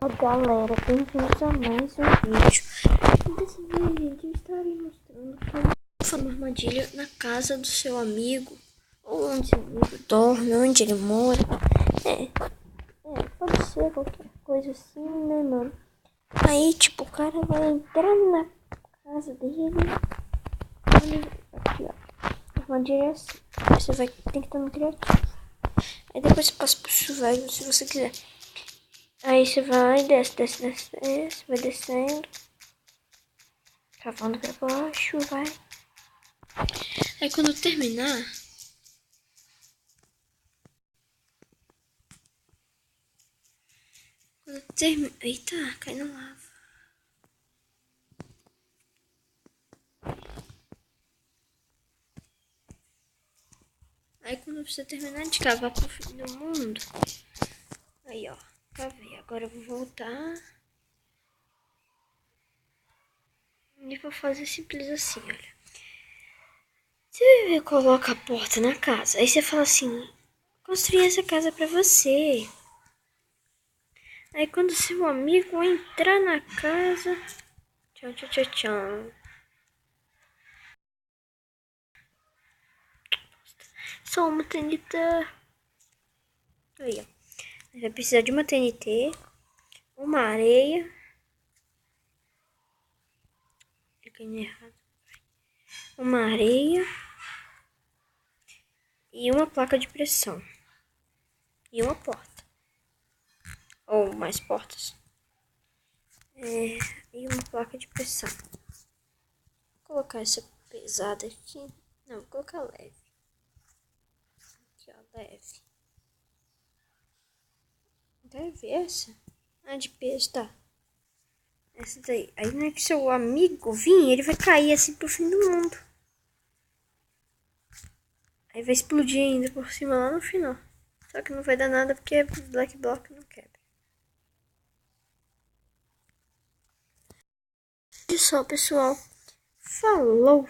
Fala galera, bem-vindos a mais um vídeo. Nesse vídeo, gente, eu estarei mostrando como fazer uma armadilha na casa do seu amigo, ou onde seu amigo dorme, onde ele mora. Pode ser qualquer coisa assim, né, mano? Aí, tipo, o cara vai entrar na casa dele. Aqui, ó. A armadilha é assim. Você vai ter que estar no criativo. Aí depois você passa pro survival se você quiser. Aí você vai, desce, vai descendo, cavando pra baixo, vai. Aí quando terminar, eita, cai na lava. Aí quando você terminar de cavar pro fim do mundo, aí ó, cavei. Agora eu vou voltar. E vou fazer simples assim, olha. Você coloca a porta na casa, aí você fala assim, construir essa casa pra você. Aí quando seu amigo entrar na casa, tchau, tchau, tchau, tchau. Só uma TNT. Aí, ó. Vai precisar de uma TNT, uma areia. Cliquei errado. Uma areia e uma placa de pressão. E uma porta. Ou mais portas. E uma placa de pressão. Vou colocar essa pesada aqui. Não, vou colocar leve. Aqui, ó, leve. Leve essa? Ah, de peso, tá. Essa daí. Aí não é que seu amigo vir, ele vai cair assim pro fim do mundo. Aí vai explodir ainda por cima lá no final. Só que não vai dar nada porque Black Block não quebra. E só, pessoal. Falou!